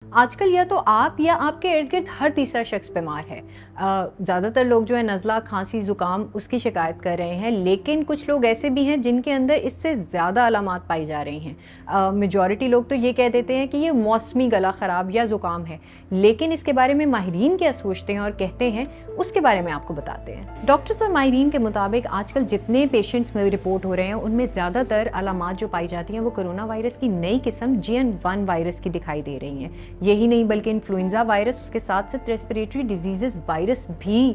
آج کل یا تو آپ یا آپ کے ارد گرد ہر تیسرا شخص بیمار ہے۔ زیادہ تر لوگ جو ہے نزلہ، کھانسی، زکام اس کی شکایت کر رہے ہیں، لیکن کچھ لوگ ایسے بھی ہیں جن کے اندر اس سے زیادہ علامات پائی جا رہی ہیں۔ میجورٹی لوگ تو یہ کہہ دیتے ہیں کہ یہ موسمی گلا خراب یا زکام ہے، لیکن اس کے بارے میں ماہرین کیا سوچتے ہیں اور کہتے ہیں اس کے بارے میں آپ کو بتاتے ہیں۔ ڈاکٹرز اور ماہرین کے مطابق آج کل جتنے پیشنٹس میں رپورٹ ہو رہے ہیں ان میں زیادہ تر علامات جو پائی جاتی ہیں وہ کرونا وائرس کی نئی قسم JN.1 وائرس کی دکھائی دے رہی ہیں۔ یہی نہیں بلکہ انفلوئنزا وائرس، اس کے ساتھ ساتھ ریسپریٹری ڈیزیزز وائرس بھی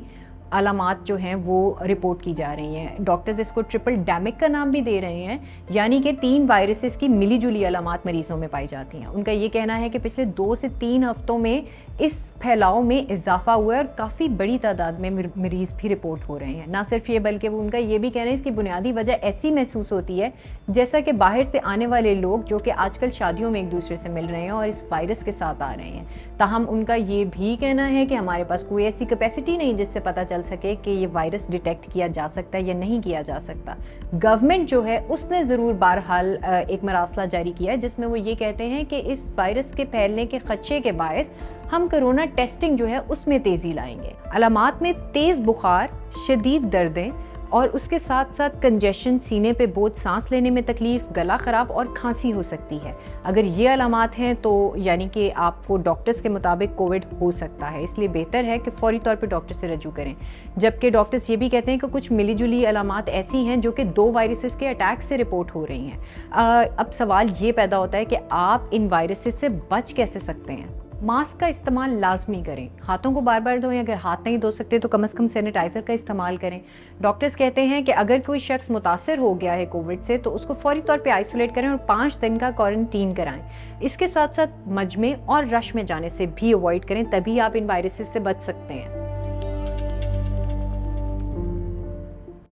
علامات جو ہیں وہ رپورٹ کی جا رہی ہیں۔ ڈاکٹرز اس کو ٹرپل ڈیمک کا نام بھی دے رہے ہیں، یعنی کہ 3 وائرسز کی ملی جلی علامات مریضوں میں پائی جاتی ہیں۔ ان کا یہ کہنا ہے کہ پچھلے 2 سے 3 ہفتوں میں اس پھیلاؤ میں اضافہ ہوا ہے اور کافی بڑی تعداد میں مریض بھی رپورٹ ہو رہے ہیں۔ نہ صرف یہ بلکہ وہ ان کا یہ بھی کہنا ہے اس کی بنیادی وجہ ایسی محسوس ہوتی ہے جیسا کہ باہر سے آنے والے لوگ جو کہ آج کل شادیوں میں ایک دوسرے سے مل رہے ہیں اور اس وائرس کے ساتھ آ رہے ہیں۔ تاہم ان کا یہ بھی کہنا ہے کہ ہمارے پاس کوئی ایسی کیپیسٹی نہیں جس سے پتہ چل سکے کہ یہ وائرس ڈیٹیکٹ کیا جا سکتا ہے یا نہیں کیا جا سکتا۔ گورنمنٹ جو ہے اس نے ضرور بہرحال ایک مراسلہ جاری کیا ہے جس میں وہ یہ کہتے ہیں کہ اس وائرس کے پھیلنے کے خدشے کے باعث ہم کرونا ٹیسٹنگ جو ہے اس میں تیزی لائیں گے۔ علامات میں تیز بخار، شدید دردیں اور اس کے ساتھ ساتھ کنجیشن، سینے پہ بوجھ، سانس لینے میں تکلیف، گلا خراب اور کھانسی ہو سکتی ہے۔ اگر یہ علامات ہیں تو یعنی کہ آپ کو ڈاکٹرز کے مطابق کووڈ ہو سکتا ہے، اس لیے بہتر ہے کہ فوری طور پہ ڈاکٹر سے رجوع کریں۔ جبکہ ڈاکٹرز یہ بھی کہتے ہیں کہ کچھ ملی جلی علامات ایسی ہیں جو کہ 2 وائرسز کے اٹیک سے رپورٹ ہو رہی ہیں۔ اب سوال یہ پیدا ہوتا ہے کہ آپ ان وائرسز سے بچ کیسے سکتے ہیں؟ ماسک کا استعمال لازمی کریں، ہاتھوں کو بار بار دھوئیں، اگر ہاتھ نہیں دھو سکتے تو کم از کم سینیٹائزر کا استعمال کریں۔ ڈاکٹرز کہتے ہیں کہ اگر کوئی شخص متاثر ہو گیا ہے کووڈ سے تو اس کو فوری طور پہ آئسولیٹ کریں اور 5 دن کا کوارنٹین کرائیں۔ اس کے ساتھ ساتھ مجمع اور رش میں جانے سے بھی اوائڈ کریں، تبھی آپ ان وائرسز سے بچ سکتے ہیں۔